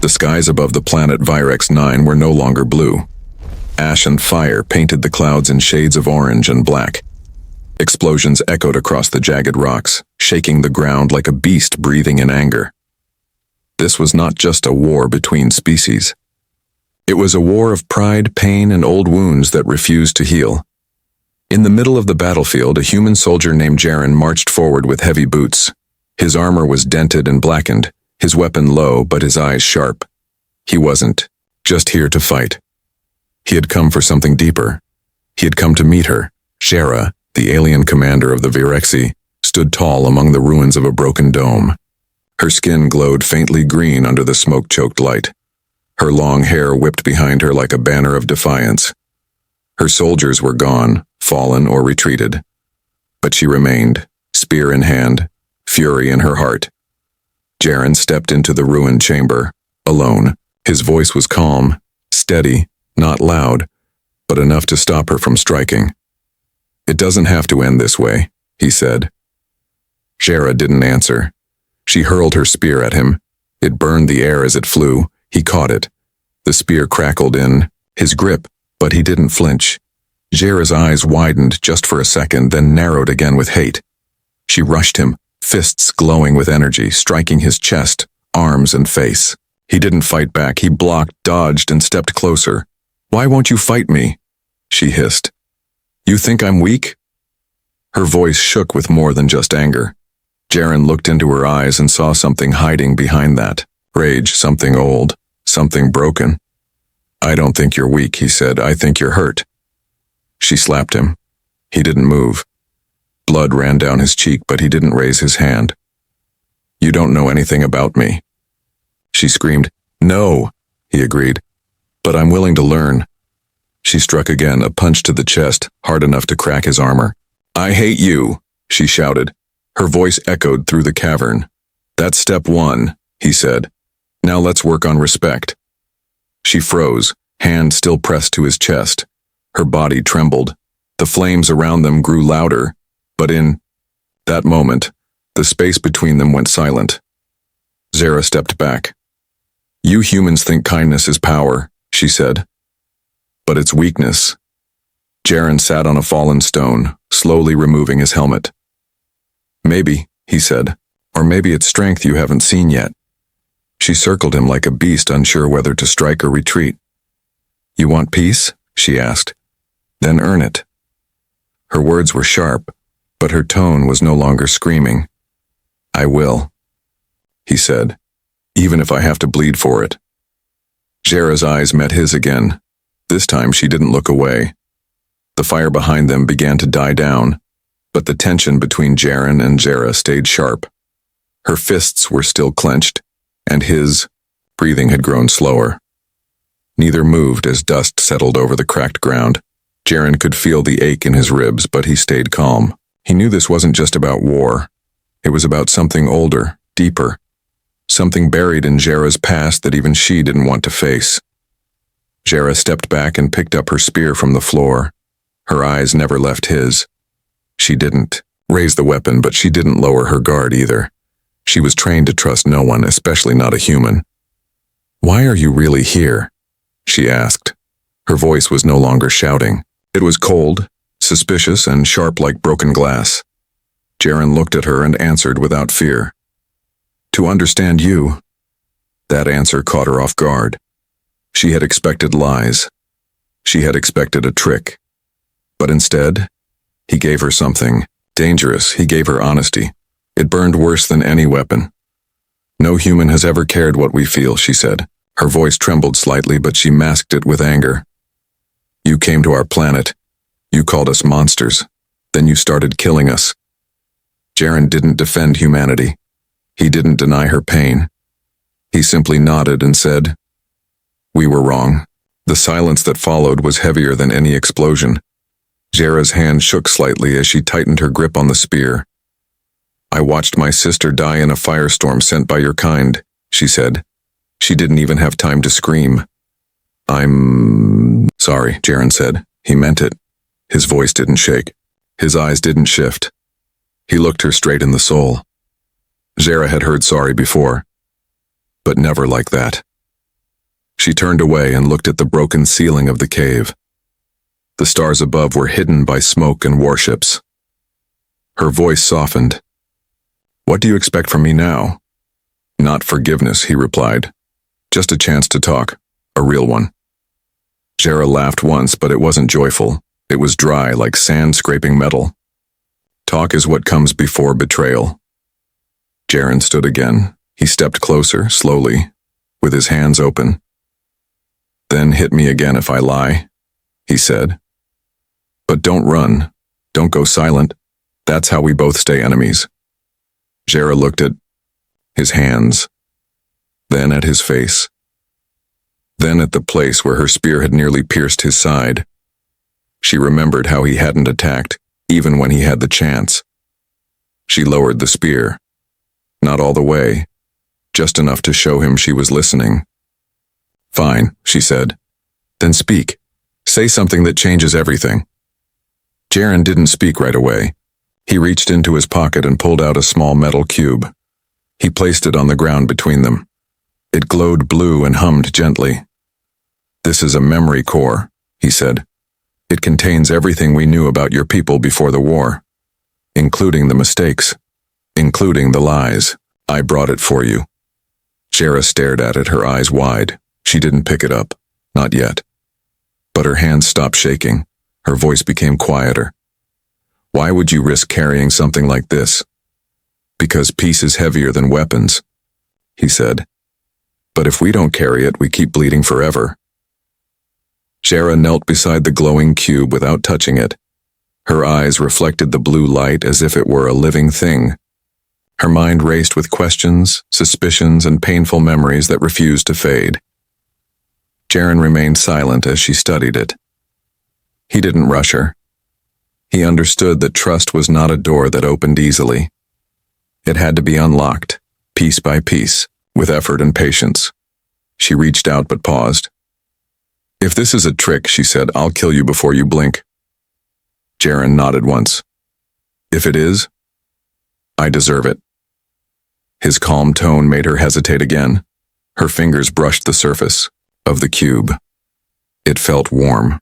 The skies above the planet Virex 9 were no longer blue. Ash and fire painted the clouds in shades of orange and black. Explosions echoed across the jagged rocks, shaking the ground like a beast breathing in anger. This was not just a war between species. It was a war of pride, pain, and old wounds that refused to heal. In the middle of the battlefield, a human soldier named Jaren marched forward with heavy boots. His armor was dented and blackened, his weapon low but his eyes sharp. He wasn't just here to fight. He had come for something deeper. He had come to meet her. Jera, the alien commander of the Virexi, stood tall among the ruins of a broken dome. Her skin glowed faintly green under the smoke-choked light. Her long hair whipped behind her like a banner of defiance. Her soldiers were gone, fallen or retreated. But she remained, spear in hand, fury in her heart. Jaren stepped into the ruined chamber, alone. His voice was calm, steady, not loud, but enough to stop her from striking. "It doesn't have to end this way," he said. Jera didn't answer. She hurled her spear at him. It burned the air as it flew. He caught it. The spear crackled in his grip, but he didn't flinch. Jera's eyes widened just for a second, then narrowed again with hate. She rushed him, fists glowing with energy, striking his chest, arms, and face. He didn't fight back. He blocked, dodged, and stepped closer. "Why won't you fight me?" she hissed. "You think I'm weak?" Her voice shook with more than just anger. Jaren looked into her eyes and saw something hiding behind that. Rage, something old, something broken. "I don't think you're weak," he said. "I think you're hurt." She slapped him. He didn't move. Blood ran down his cheek, but he didn't raise his hand. "You don't know anything about me." She screamed. "No," he agreed. "But I'm willing to learn." She struck again, a punch to the chest, hard enough to crack his armor. "I hate you," she shouted. Her voice echoed through the cavern. "That's step one," he said. "Now let's work on respect." She froze, hand still pressed to his chest. Her body trembled. The flames around them grew louder, but in that moment, the space between them went silent. Zara stepped back. "You humans think kindness is power," she said. "But it's weakness." Jaren sat on a fallen stone, slowly removing his helmet. "Maybe," he said, "or maybe it's strength you haven't seen yet." She circled him like a beast, unsure whether to strike or retreat. "You want peace?" she asked. "Then earn it." Her words were sharp, but her tone was no longer screaming. "I will," he said, "even if I have to bleed for it." Jera's eyes met his again. This time she didn't look away. The fire behind them began to die down, but the tension between Jaren and Jera stayed sharp. Her fists were still clenched, and his breathing had grown slower. Neither moved as dust settled over the cracked ground. Jaren could feel the ache in his ribs, but he stayed calm. He knew this wasn't just about war. It was about something older, deeper. Something buried in Jera's past that even she didn't want to face. Jera stepped back and picked up her spear from the floor. Her eyes never left his. She didn't raise the weapon, but she didn't lower her guard either. She was trained to trust no one, especially not a human. "Why are you really here?" she asked. Her voice was no longer shouting. It was cold, suspicious, and sharp like broken glass. Jaren looked at her and answered without fear. "To understand you." That answer caught her off guard. She had expected lies. She had expected a trick. But instead, he gave her something dangerous. He gave her honesty. It burned worse than any weapon. "No human has ever cared what we feel," she said. Her voice trembled slightly, but she masked it with anger. "You came to our planet. You called us monsters. Then you started killing us." Jaren didn't defend humanity. He didn't deny her pain. He simply nodded and said, "We were wrong." The silence that followed was heavier than any explosion. Jera's hand shook slightly as she tightened her grip on the spear. "I watched my sister die in a firestorm sent by your kind," she said. She didn't even have time to scream. "I'm sorry," Jaren said. He meant it. His voice didn't shake. His eyes didn't shift. He looked her straight in the soul. Jera had heard sorry before, but never like that. She turned away and looked at the broken ceiling of the cave. The stars above were hidden by smoke and warships. Her voice softened. "What do you expect from me now?" "Not forgiveness," he replied. "Just a chance to talk. A real one." Jera laughed once, but it wasn't joyful. It was dry, like sand scraping metal. "Talk is what comes before betrayal." Jaren stood again. He stepped closer, slowly, with his hands open. "Then hit me again if I lie," he said. "But don't run. Don't go silent. That's how we both stay enemies." Jera looked at his hands, then at his face, then at the place where her spear had nearly pierced his side. She remembered how he hadn't attacked, even when he had the chance. She lowered the spear. Not all the way, just enough to show him she was listening. "Fine," she said. "Then speak. Say something that changes everything." Jaren didn't speak right away. He reached into his pocket and pulled out a small metal cube. He placed it on the ground between them. It glowed blue and hummed gently. "This is a memory core," he said. "It contains everything we knew about your people before the war, including the mistakes, including the lies. I brought it for you." Jera stared at it, her eyes wide. She didn't pick it up. Not yet. But her hands stopped shaking. Her voice became quieter. "Why would you risk carrying something like this?" "Because peace is heavier than weapons," he said. "But if we don't carry it, we keep bleeding forever." Jera knelt beside the glowing cube without touching it. Her eyes reflected the blue light as if it were a living thing. Her mind raced with questions, suspicions, and painful memories that refused to fade. Jaren remained silent as she studied it. He didn't rush her. He understood that trust was not a door that opened easily. It had to be unlocked, piece by piece, with effort and patience. She reached out but paused. "If this is a trick," she said, "I'll kill you before you blink." Jaren nodded once. "If it is, I deserve it." His calm tone made her hesitate again. Her fingers brushed the surface of the cube. It felt warm.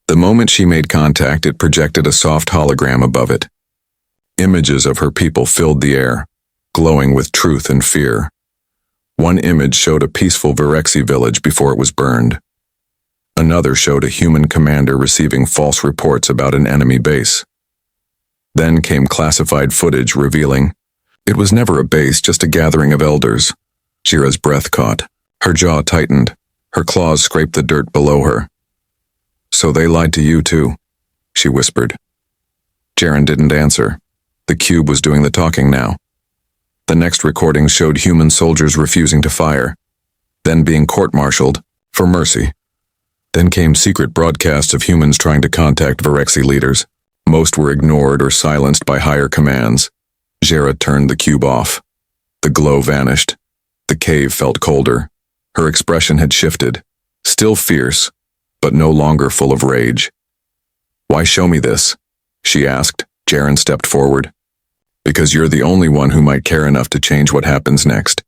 The moment she made contact, it projected a soft hologram above it. Images of her people filled the air, glowing with truth and fear. One image showed a peaceful Virexi village before it was burned. Another showed a human commander receiving false reports about an enemy base. Then came classified footage revealing it was never a base, just a gathering of elders. Jira's breath caught. Her jaw tightened. Her claws scraped the dirt below her. "So they lied to you too," she whispered. Jaren didn't answer. The cube was doing the talking now. The next recordings showed human soldiers refusing to fire, then being court-martialed for mercy. Then came secret broadcasts of humans trying to contact Virexi leaders. Most were ignored or silenced by higher commands. Jera turned the cube off. The glow vanished. The cave felt colder. Her expression had shifted, still fierce, but no longer full of rage. "Why show me this?" she asked. Jaren stepped forward. "Because you're the only one who might care enough to change what happens next."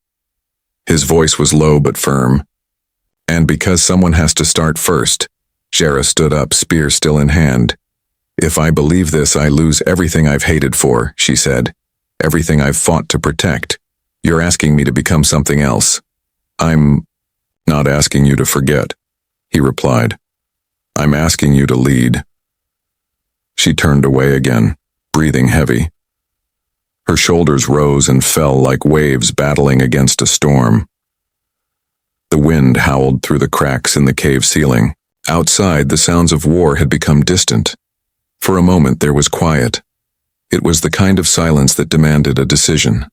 His voice was low but firm. "And because someone has to start first." Jera stood up, spear still in hand. "If I believe this, I lose everything I've hated for," she said. "Everything I've fought to protect. You're asking me to become something else." "I'm not asking you to forget," he replied. "I'm asking you to lead." She turned away again, breathing heavy. Her shoulders rose and fell like waves battling against a storm. The wind howled through the cracks in the cave ceiling. Outside, the sounds of war had become distant. For a moment, there was quiet. It was the kind of silence that demanded a decision.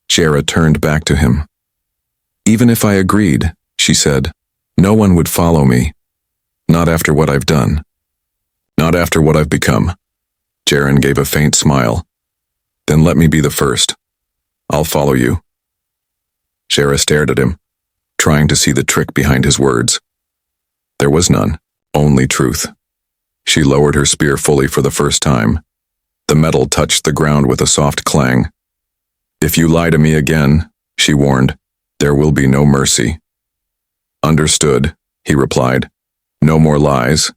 Jera turned back to him. "Even if I agreed," she said, "no one would follow me. Not after what I've done. Not after what I've become." Jaren gave a faint smile. "Then let me be the first. I'll follow you." Jera stared at him, trying to see the trick behind his words. There was none, only truth. She lowered her spear fully for the first time. The metal touched the ground with a soft clang. "If you lie to me again," she warned, "there will be no mercy." Understood, he replied. No more lies,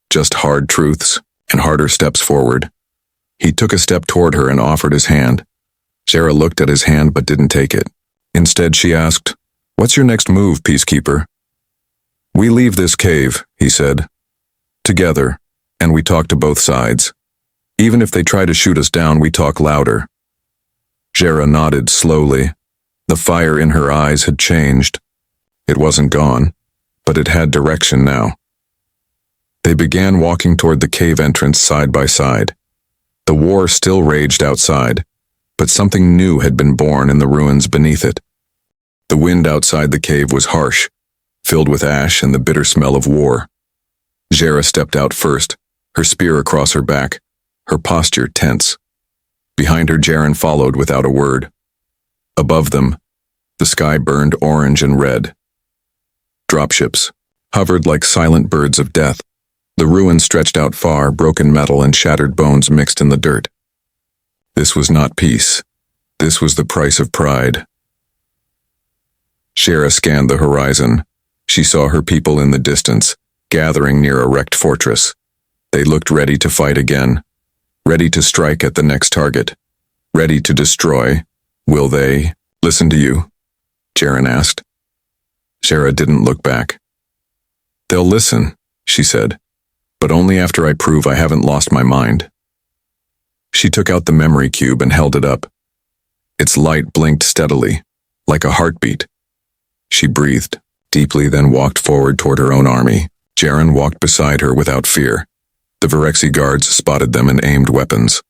just hard truths and harder steps forward. He took a step toward her and offered his hand. Sarah looked at his hand but didn't take it. Instead, she asked, "What's your next move, Peacekeeper?" "We leave this cave," he said. "Together, and we talk to both sides. Even if they try to shoot us down, we talk louder." Sarah nodded slowly. The fire in her eyes had changed. It wasn't gone, but it had direction now. They began walking toward the cave entrance side by side. The war still raged outside, but something new had been born in the ruins beneath it. The wind outside the cave was harsh, filled with ash and the bitter smell of war. Jera stepped out first, her spear across her back, her posture tense. Behind her, Jaren followed without a word. Above them, the sky burned orange and red. Dropships hovered like silent birds of death. The ruins stretched out far, broken metal and shattered bones mixed in the dirt. This was not peace. This was the price of pride. Shara scanned the horizon. She saw her people in the distance, gathering near a wrecked fortress. They looked ready to fight again, ready to strike at the next target, ready to destroy. "Will they listen to you?" Jaren asked. Shara didn't look back. "They'll listen," she said, "but only after I prove I haven't lost my mind." She took out the memory cube and held it up. Its light blinked steadily, like a heartbeat. She breathed deeply, then walked forward toward her own army. Jaren walked beside her without fear. The Virexi guards spotted them and aimed weapons.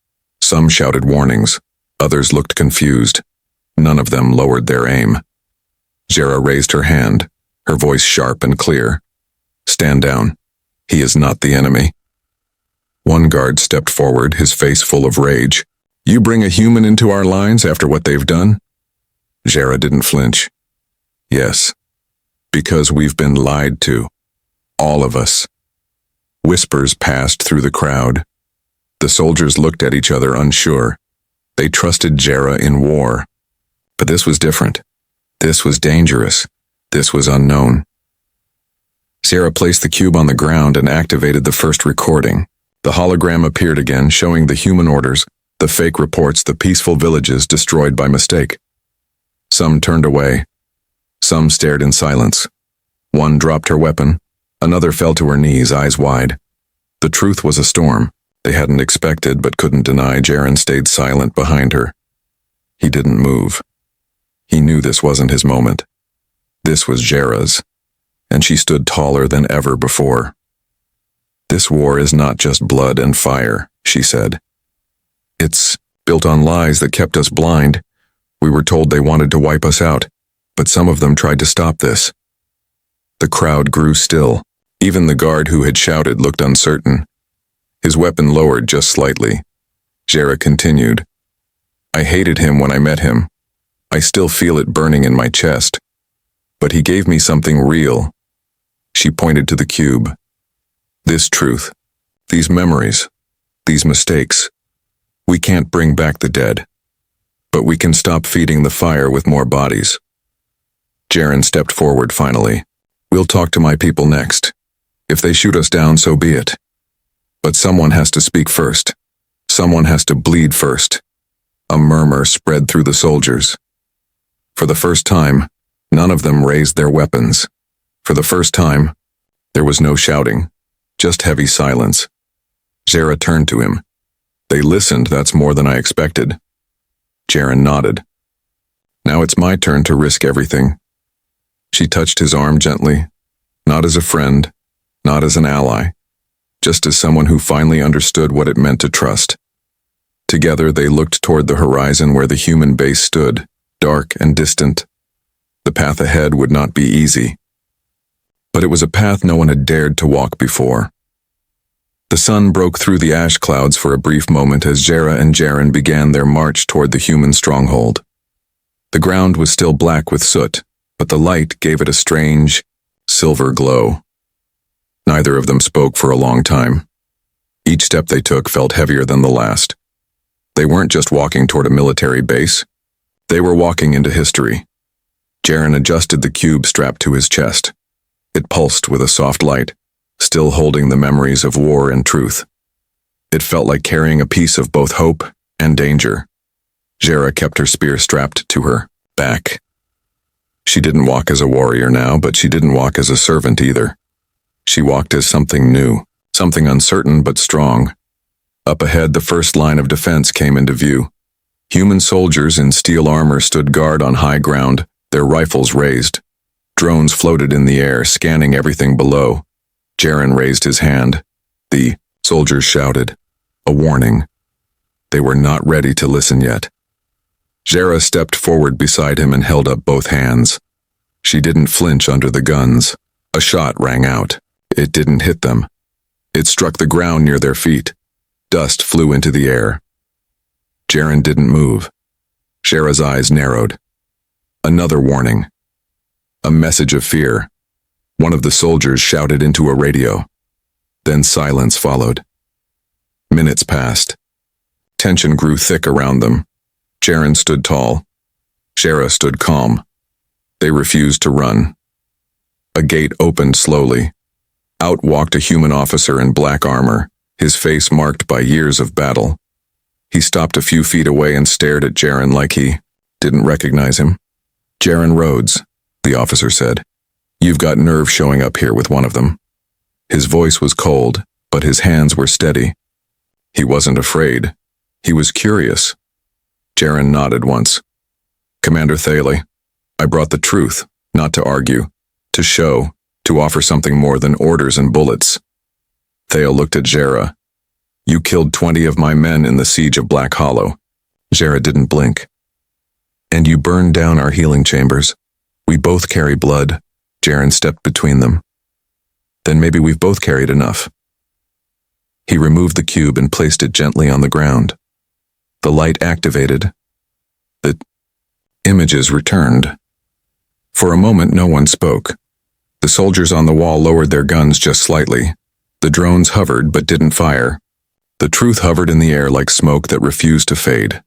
Some shouted warnings. Others looked confused. None of them lowered their aim. Jera raised her hand, her voice sharp and clear. "Stand down. He is not the enemy." One guard stepped forward, his face full of rage. "You bring a human into our lines after what they've done?" Jera didn't flinch. "Yes, because we've been lied to. All of us." Whispers passed through the crowd. The soldiers looked at each other unsure. They trusted Jera in war. But this was different. This was dangerous. This was unknown. Sarah placed the cube on the ground and activated the first recording. The hologram appeared again, showing the human orders, the fake reports, the peaceful villages destroyed by mistake. Some turned away. Some stared in silence. One dropped her weapon. Another fell to her knees, eyes wide. The truth was a storm. They hadn't expected but couldn't deny. Jaren stayed silent behind her. He didn't move. He knew this wasn't his moment. This was Jera's, and she stood taller than ever before. "This war is not just blood and fire," she said. "It's built on lies that kept us blind. We were told they wanted to wipe us out, but some of them tried to stop this." The crowd grew still. Even the guard who had shouted looked uncertain. His weapon lowered just slightly. Jera continued. "I hated him when I met him. I still feel it burning in my chest. But he gave me something real." She pointed to the cube. "This truth, these memories, these mistakes. We can't bring back the dead, but we can stop feeding the fire with more bodies." Jaren stepped forward finally. "We'll talk to my people next. If they shoot us down, so be it. But someone has to speak first. Someone has to bleed first." A murmur spread through the soldiers. For the first time, none of them raised their weapons. For the first time, there was no shouting, just heavy silence. Jera turned to him. "They listened, that's more than I expected." Jaren nodded. "Now it's my turn to risk everything." She touched his arm gently, not as a friend, not as an ally, just as someone who finally understood what it meant to trust. Together they looked toward the horizon where the human base stood, dark and distant. The path ahead would not be easy. But it was a path no one had dared to walk before. The sun broke through the ash clouds for a brief moment as Jera and Jaren began their march toward the human stronghold. The ground was still black with soot, but the light gave it a strange, silver glow. Neither of them spoke for a long time. Each step they took felt heavier than the last. They weren't just walking toward a military base. They were walking into history. Jaren adjusted the cube strapped to his chest. It pulsed with a soft light, still holding the memories of war and truth. It felt like carrying a piece of both hope and danger. Jera kept her spear strapped to her back. She didn't walk as a warrior now, but she didn't walk as a servant either. She walked as something new, something uncertain but strong. Up ahead, the first line of defense came into view. Human soldiers in steel armor stood guard on high ground, their rifles raised. Drones floated in the air, scanning everything below. Jaren raised his hand. The soldiers shouted. A warning. They were not ready to listen yet. Jera stepped forward beside him and held up both hands. She didn't flinch under the guns. A shot rang out. It didn't hit them. It struck the ground near their feet. Dust flew into the air. Jaren didn't move. Jera's eyes narrowed. Another warning. A message of fear. One of the soldiers shouted into a radio. Then silence followed. Minutes passed. Tension grew thick around them. Jaren stood tall. Jera stood calm. They refused to run. A gate opened slowly. Out walked a human officer in black armor, his face marked by years of battle. He stopped a few feet away and stared at Jaren like he didn't recognize him. Jaren Rhodes, the officer said. You've got nerve showing up here with one of them. His voice was cold, but his hands were steady. He wasn't afraid. He was curious. Jaren nodded once. Commander Thaley, I brought the truth, not to argue, to show, to offer something more than orders and bullets. Thale looked at Jera. You killed 20 of my men in the siege of Black Hollow. Jera didn't blink. And you burned down our healing chambers. We both carry blood. Jaren stepped between them. Then maybe we've both carried enough. He removed the cube and placed it gently on the ground. The light activated. The images returned. For a moment, no one spoke. The soldiers on the wall lowered their guns just slightly. The drones hovered but didn't fire. The truth hovered in the air like smoke that refused to fade.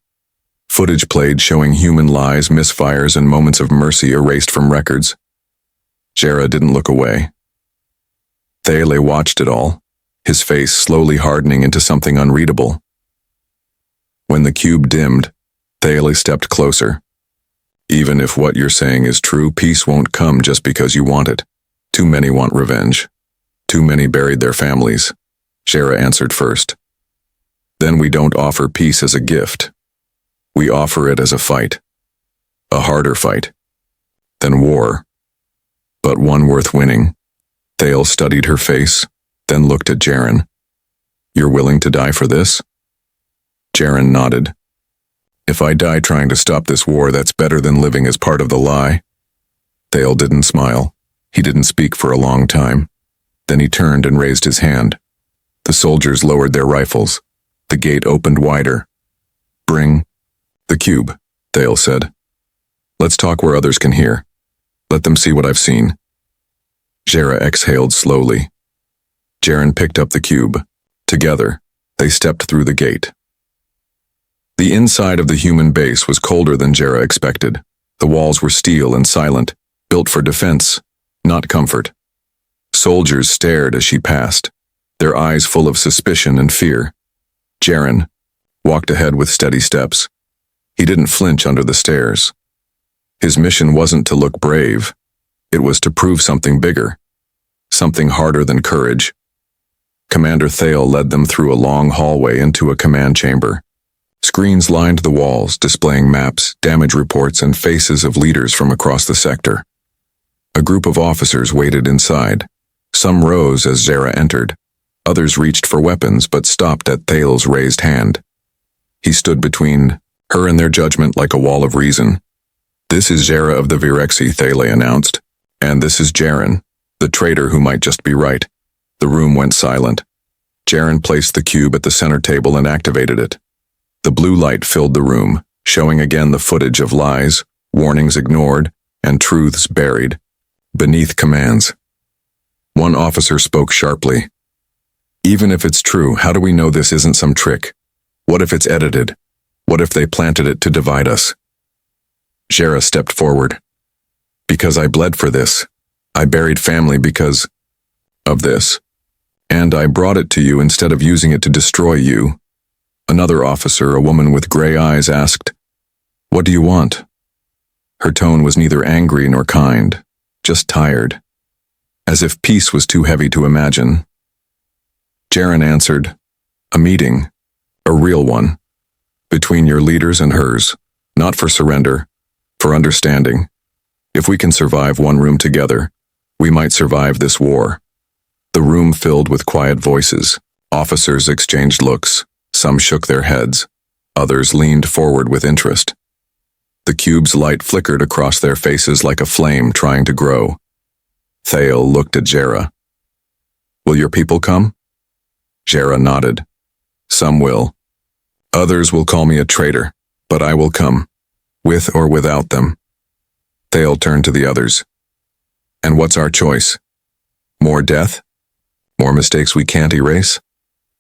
Footage played showing human lies, misfires, and moments of mercy erased from records. Jera didn't look away. Thale watched it all, his face slowly hardening into something unreadable. When the cube dimmed, Thale stepped closer. Even if what you're saying is true, peace won't come just because you want it. Too many want revenge. Too many buried their families. Jera answered first. Then we don't offer peace as a gift. We offer it as a fight. A harder fight than war, but one worth winning. Thale studied her face, then looked at Jaren. You're willing to die for this? Jaren nodded. If I die trying to stop this war, that's better than living as part of the lie. Thale didn't smile. He didn't speak for a long time. Then he turned and raised his hand. The soldiers lowered their rifles. The gate opened wider. Bring the cube, Thale said. Let's talk where others can hear. Let them see what I've seen. Jera exhaled slowly. Jaren picked up the cube. Together, they stepped through the gate. The inside of the human base was colder than Jera expected. The walls were steel and silent, built for defense, not comfort. Soldiers stared as she passed, their eyes full of suspicion and fear. Jaren walked ahead with steady steps. He didn't flinch under the stairs. His mission wasn't to look brave. It was to prove something bigger, something harder than courage. Commander Thale led them through a long hallway into a command chamber. Screens lined the walls, displaying maps, damage reports, and faces of leaders from across the sector. A group of officers waited inside. Some rose as Jera entered. Others reached for weapons but stopped at Thale's raised hand. He stood between her and their judgment like a wall of reason. This is Jera of the Virexi, Thale announced. And this is Jaren, the traitor who might just be right. The room went silent. Jaren placed the cube at the center table and activated it. The blue light filled the room, showing again the footage of lies, warnings ignored, and truths buried beneath commands. One officer spoke sharply. Even if it's true, how do we know this isn't some trick? What if it's edited? What if they planted it to divide us? Jera stepped forward. Because I bled for this. I buried family because of this. And I brought it to you instead of using it to destroy you. Another officer, a woman with gray eyes, asked, "What do you want?" Her tone was neither angry nor kind, just tired, as if peace was too heavy to imagine. Jaren answered, "A meeting, a real one, between your leaders and hers, not for surrender, for understanding. If we can survive one room together, we might survive this war." The room filled with quiet voices. Officers exchanged looks. Some shook their heads. Others leaned forward with interest. The cube's light flickered across their faces like a flame trying to grow. Thale looked at Jera. "Will your people come?" Jera nodded. "Some will. Others will call me a traitor, but I will come, with or without them." Thale turned to the others. "And what's our choice? More death? More mistakes we can't erase?"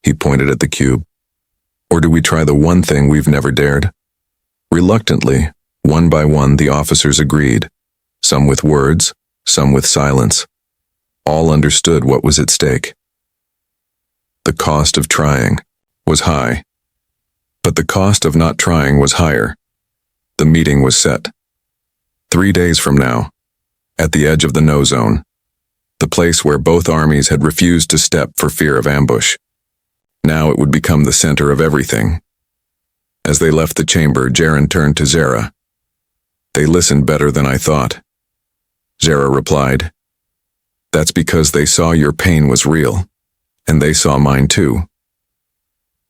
He pointed at the cube. "Or do we try the one thing we've never dared?" Reluctantly, one by one, the officers agreed, some with words, some with silence. All understood what was at stake. The cost of trying was high, but the cost of not trying was higher. The meeting was set. 3 days from now, at the edge of the no zone, the place where both armies had refused to step for fear of ambush. Now it would become the center of everything. As they left the chamber, Jaren turned to Zera. "They listened better than I thought." Zera replied, "That's because they saw your pain was real, and they saw mine too."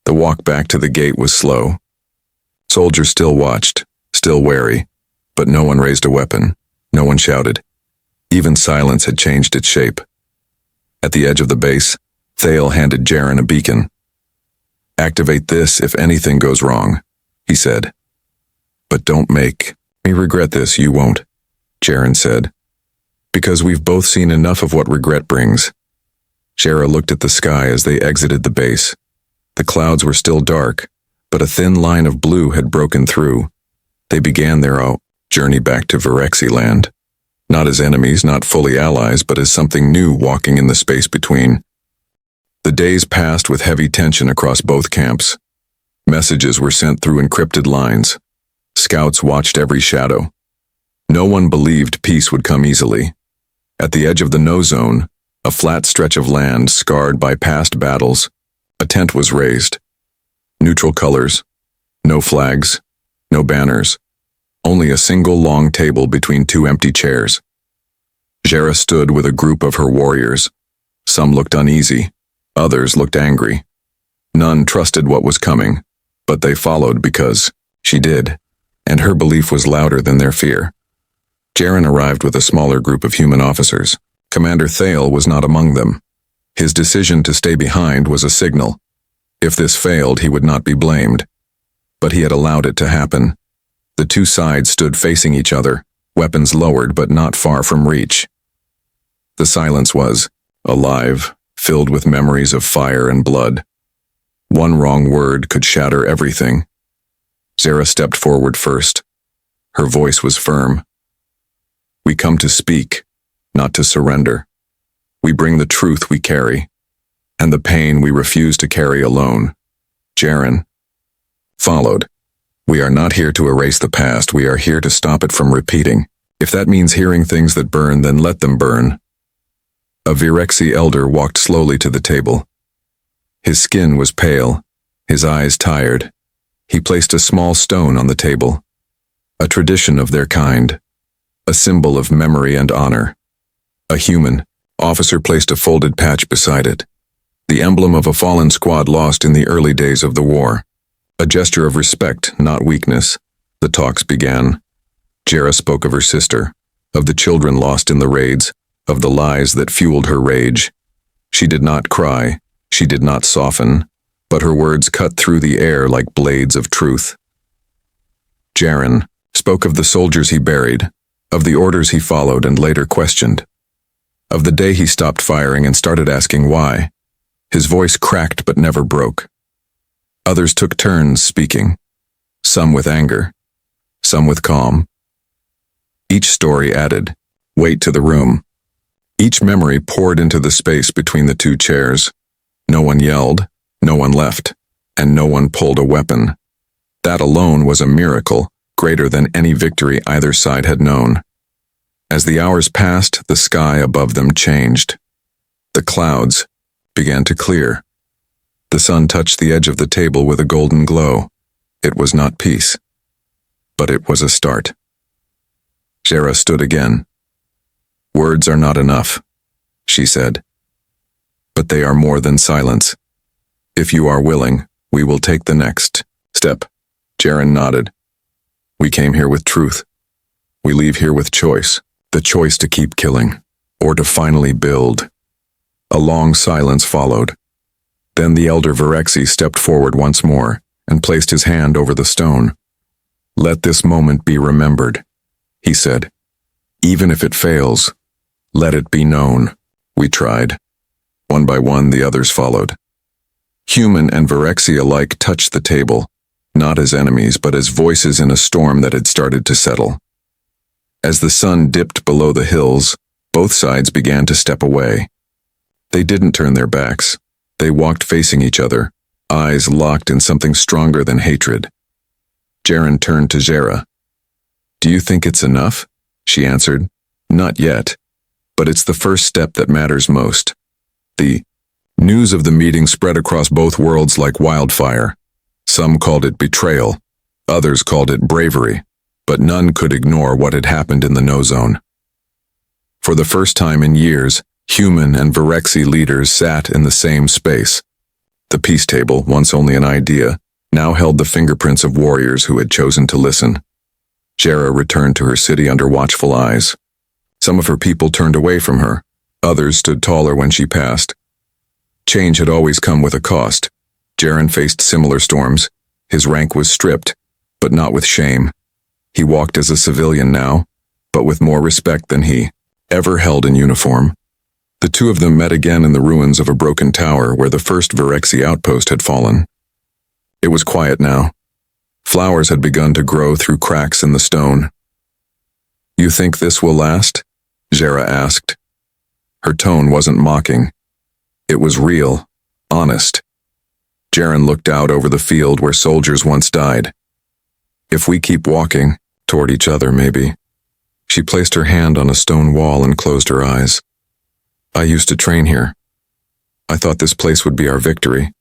The walk back to the gate was slow. Soldiers still watched, still wary, but no one raised a weapon, no one shouted. Even silence had changed its shape. At the edge of the base, Thale handed Jaren a beacon. "Activate this if anything goes wrong," he said. "But don't make me regret this, you won't," Jaren said. "Because we've both seen enough of what regret brings." Jera looked at the sky as they exited the base. The clouds were still dark, but a thin line of blue had broken through. They began their journey back to Virexiland. Not as enemies, not fully allies, but as something new walking in the space between. The days passed with heavy tension across both camps. Messages were sent through encrypted lines. Scouts watched every shadow. No one believed peace would come easily. At the edge of the no zone, a flat stretch of land scarred by past battles, a tent was raised. Neutral colors, no flags, no banners, only a single long table between two empty chairs. Jera stood with a group of her warriors. Some looked uneasy, others looked angry. None trusted what was coming, but they followed because she did, and her belief was louder than their fear. Jaren arrived with a smaller group of human officers. Commander Thale was not among them. His decision to stay behind was a signal. If this failed, he would not be blamed. But he had allowed it to happen. The two sides stood facing each other, weapons lowered but not far from reach. The silence was alive, filled with memories of fire and blood. One wrong word could shatter everything. Zera stepped forward first. Her voice was firm. "We come to speak, not to surrender. We bring the truth we carry, and the pain we refuse to carry alone." Jaren followed. "We are not here to erase the past, we are here to stop it from repeating. If that means hearing things that burn, then let them burn." A Virexi elder walked slowly to the table. His skin was pale, his eyes tired. He placed a small stone on the table, a tradition of their kind, a symbol of memory and honor. A human officer placed a folded patch beside it, the emblem of a fallen squad lost in the early days of the war. A gesture of respect, not weakness. The talks began. Jera spoke of her sister, of the children lost in the raids, of the lies that fueled her rage. She did not cry, she did not soften, but her words cut through the air like blades of truth. Jaren spoke of the soldiers he buried, of the orders he followed and later questioned, of the day he stopped firing and started asking why. His voice cracked but never broke. Others took turns speaking, some with anger, some with calm. Each story added weight to the room. Each memory poured into the space between the two chairs. No one yelled, no one left, and no one pulled a weapon. That alone was a miracle, greater than any victory either side had known. As the hours passed, the sky above them changed. The clouds began to clear. The sun touched the edge of the table with a golden glow. It was not peace, but it was a start. Jera stood again. "Words are not enough," she said. "But they are more than silence. If you are willing, we will take the next step." Jaren nodded. "We came here with truth. We leave here with choice. The choice to keep killing, or to finally build." A long silence followed. Then the elder Virexi stepped forward once more and placed his hand over the stone. "Let this moment be remembered," he said. "Even if it fails, let it be known. We tried." One by one, the others followed. Human and Virexi alike touched the table, not as enemies, but as voices in a storm that had started to settle. As the sun dipped below the hills, both sides began to step away. They didn't turn their backs. They walked facing each other, eyes locked in something stronger than hatred. Jaren turned to Jera. "Do you think it's enough?" she answered. "Not yet, but it's the first step that matters most." The news of the meeting spread across both worlds like wildfire. Some called it betrayal, others called it bravery, but none could ignore what had happened in the no zone. For the first time in years, Human and Virexi leaders sat in the same space. The peace table, once only an idea, now held the fingerprints of warriors who had chosen to listen. Jera returned to her city under watchful eyes. Some of her people turned away from her. Others stood taller when she passed. Change had always come with a cost. Jaren faced similar storms. His rank was stripped, but not with shame. He walked as a civilian now, but with more respect than he ever held in uniform. The two of them met again in the ruins of a broken tower where the first Virexi outpost had fallen. It was quiet now. Flowers had begun to grow through cracks in the stone. "You think this will last?" Jera asked. Her tone wasn't mocking. It was real, honest. Jaren looked out over the field where soldiers once died. "If we keep walking, toward each other maybe." She placed her hand on a stone wall and closed her eyes. "I used to train here. I thought this place would be our victory.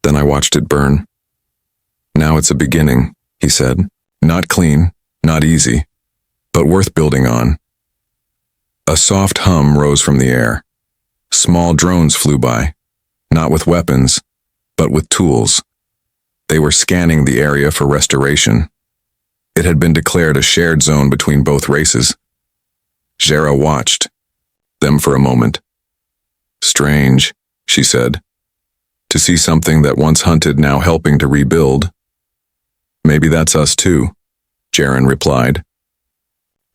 Then I watched it burn. Now it's a beginning," he said. "Not clean, not easy, but worth building on." A soft hum rose from the air. Small drones flew by, not with weapons, but with tools. They were scanning the area for restoration. It had been declared a shared zone between both races. Jera watched them for a moment. "Strange," she said. "To see something that once hunted now helping to rebuild." "Maybe that's us too," Jaren replied.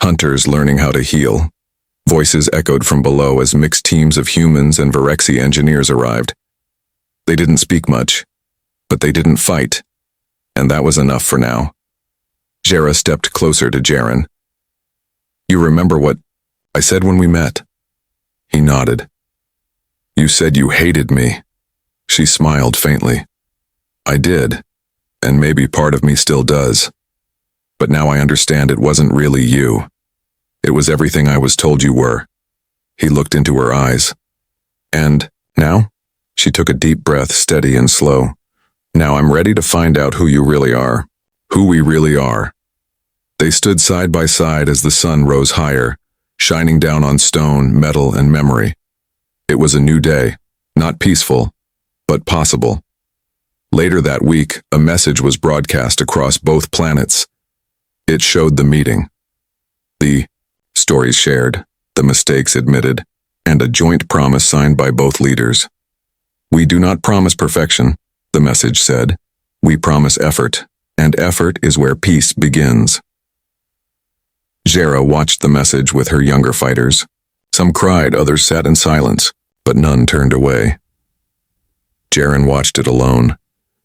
"Hunters learning how to heal." Voices echoed from below as mixed teams of humans and Virexi engineers arrived. They didn't speak much, but they didn't fight, and that was enough for now. Jera stepped closer to Jaren. "You remember what I said when we met?" He nodded. "You said you hated me." She smiled faintly. "I did, and maybe part of me still does. But now I understand it wasn't really you. It was everything I was told you were." He looked into her eyes. "And now?" She took a deep breath, steady and slow. "Now I'm ready to find out who you really are. Who we really are." They stood side by side as the sun rose higher, shining down on stone, metal, and memory. It was a new day, not peaceful, but possible. Later that week, a message was broadcast across both planets. It showed the meeting. The stories shared, the mistakes admitted, and a joint promise signed by both leaders. "We do not promise perfection," the message said. "We promise effort, and effort is where peace begins." Jera watched the message with her younger fighters. Some cried, others sat in silence, but none turned away. Jaren watched it alone,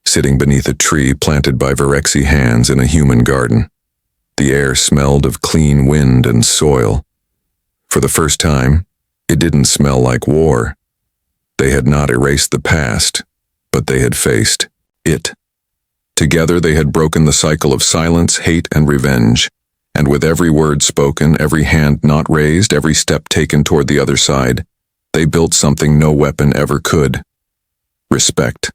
sitting beneath a tree planted by Virexi hands in a human garden. The air smelled of clean wind and soil. For the first time, It didn't smell like war. They had not erased the past, but they had faced it. Together they had broken the cycle of silence, hate, and revenge, and with every word spoken, every hand not raised, every step taken toward the other side, they built something no weapon ever could. Respect.